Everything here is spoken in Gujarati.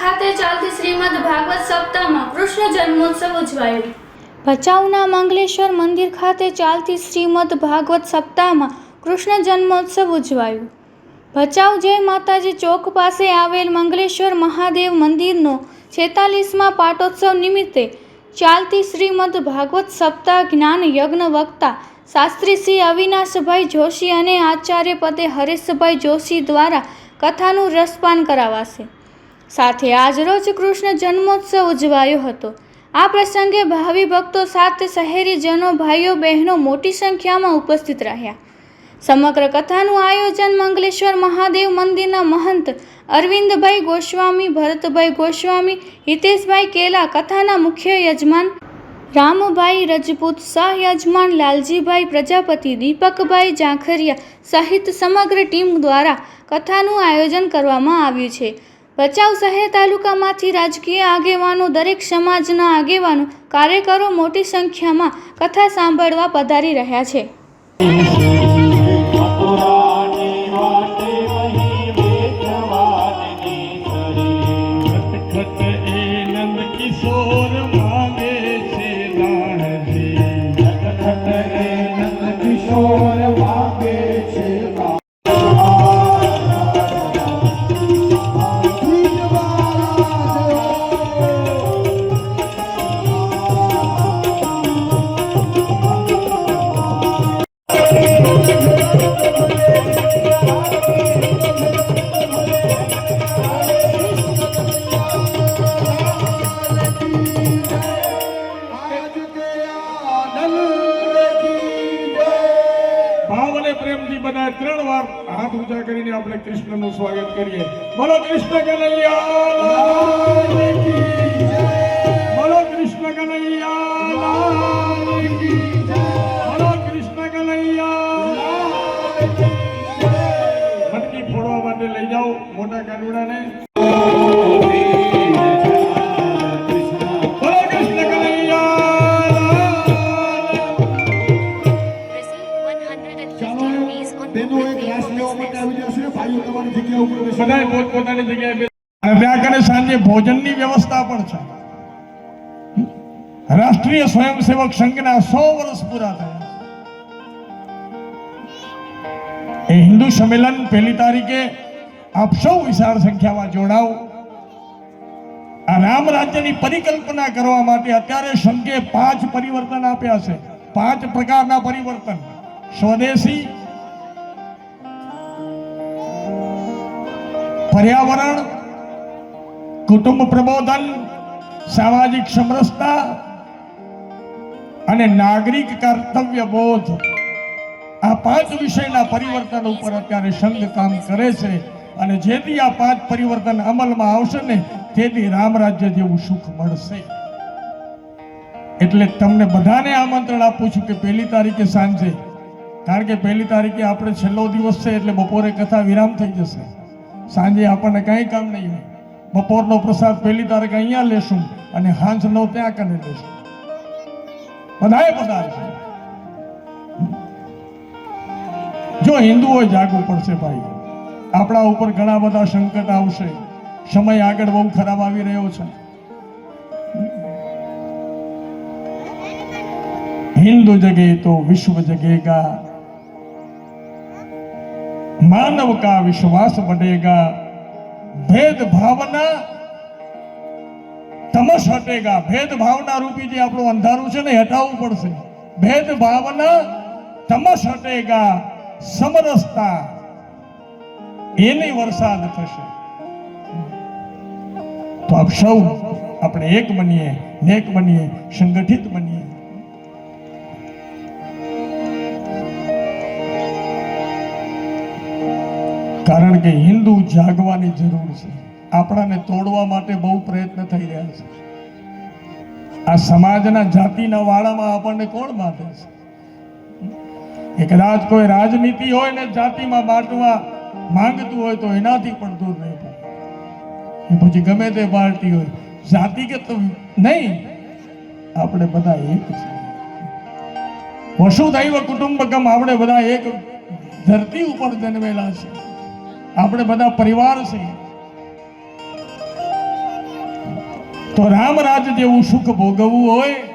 ખાતે ચાલતી શ્રીમદ ભાગવત સપ્તાહમાં કૃષ્ણ જન્મોત્સવ ઉજવાયો। ભચાઉના મંગલેશ્વર મંદિર ખાતે ચાલતી શ્રીમદ ભાગવત સપ્તાહમાં કૃષ્ણ જન્મોત્સવ ઉજવાયો। ભચાઉ જય માતાજી ચોક પાસે આવેલ મંગલેશ્વર મહાદેવ મંદિરનો 46મા પાટોત્સવ નિમિત્તે ચાલતી શ્રીમદ ભાગવત સપ્તાહ જ્ઞાન યજ્ઞ વક્તા શાસ્ત્રી શ્રી અવિનાશભાઈ જોશી અને આચાર્ય પદે હરેશભાઈ જોશી દ્વારા કથાનું રસપાન કરાવાશે। સાથે આજરોજ કૃષ્ણ જન્મોત્સવ ઉજવાયો હતો। આ પ્રસંગે ભાવિ ભક્તો સાથે શહેરીજનો ભાઈઓ બહેનો મોટી સંખ્યામાં ઉપસ્થિત રહ્યા। સમગ્ર કથાનું આયોજન મંગલેશ્વર મહાદેવ મંદિરના મહંત અરવિંદભાઈ ગોસ્વામી, ભરતભાઈ ગોસ્વામી, હિતેશભાઈ કેલા, કથાના મુખ્ય યજમાન રામભાઈ રજપૂત, સહ યજમાન લાલજીભાઈ પ્રજાપતિ, દીપકભાઈ ઝાંખરિયા સહિત સમગ્ર ટીમ દ્વારા કથાનું આયોજન કરવામાં આવ્યું છે। ભચાઉ શહેર તાલુકામાંથી રાજકીય આગેવાનો, દરેક સમાજના આગેવાનો, કાર્યકરો મોટી સંખ્યામાં કથા સાંભળવા પધારી રહ્યા છે। ત્રણ વાર હાથ ઊંચા કરીને આપણે કૃષ્ણનું સ્વાગત કરીએ। બોલો કૃષ્ણ કનૈયા કી જય, બોલો કૃષ્ણ કનૈયા કી જય, બોલો કૃષ્ણ કનૈયા કી જય। મટકી ફોડવા માટે લઈ જાઓ મોટા કાનુડાને। સાંજે ભોજનની વ્યવસ્થા પણ છે। રાષ્ટ્રીય સ્વયંસેવક સંઘના 100 વર્ષ પૂરા થયા। એ હિન્દુ સંમેલન 1 તારીખે આપ સૌ વિશાળ સંખ્યામાં જોડાઓ। આ રામ રાજ્યની પરિકલ્પના કરવા માટે અત્યારે સંઘે 5 પરિવર્તન આપ્યા છે। 5 પ્રકારના પરિવર્તન: સ્વદેશી, पर्यावरण, कुटुंब प्रबोधन, सामाजिक समरसता અને નાગરિક કર્તવ્ય બોધ, આ 5 વિષયના પરિવર્તન ઉપર અત્યારે સંઘ કામ કરે છે। અને જેથી આ 5 પરિવર્તન અમલમાં આવશે ને તેથી રામ રાજ્ય જેવું સુખ મળશે। એટલે તમને બધાને આમંત્રણ આપું છું કે 1 તારીખે સાંજે, કારણ કે 1 તારીખે આપણે છેલ્લો દિવસ છે એટલે બપોરે કથા વિરામ થઈ જશે। સાંજે આપણને કંઈ કામ નહીં હોય। બપોરનો પ્રસાદ 1 તારીખે અહીંયા લેશું અને હાંજનો ત્યાં કરી લેશું। બધાએ પધારશે। જો હિન્દુઓ જાગવું પડશે ભાઈ। આપણા ઉપર ઘણા બધા સંકટ આવશે। સમય આગળ બહુ ખરાબ આવી રહ્યો છે। हिंदू जगे तो विश्व जगेगा, मानव का विश्वास बढ़ेगा, भेद भावना तमस हटेगा। भेद भावना रूपी जे આપણું અંધારું છે ને હટાવવું પડશે। भेद भावना तमस हटेगा, समरसता એની વરસાદ થશે। તો આપ સૌ આપણે એક બનીએ, નેક બનીએ, સંગઠિત બનીએ। કારણ કે હિન્દુ જાગવાની જરૂર છે। આપણાને તોડવા માટે બહુ પ્રયત્ન થઈ રહ્યા છે। આ સમાજના જાતિના વાળામાં આપણને કોણ બાંધે છે? એ કદાચ કોઈ રાજનીતિ હોય ને જાતિમાં બાંટવા માંગતું હોય તો એનાથી પણ દૂર નહીં થાય। એ પછી ગમે તે પાર્ટી હોય, જાતિગત નહીં, આપણે બધા એક છીએ। વસુધૈવ કુટુંબકમ, આપણે બધા એક ધરતી ઉપર જન્મેલા છે। આપણે બધા પરિવાર છે। તો રામરાજ જેવું સુખ ભોગવવું હોય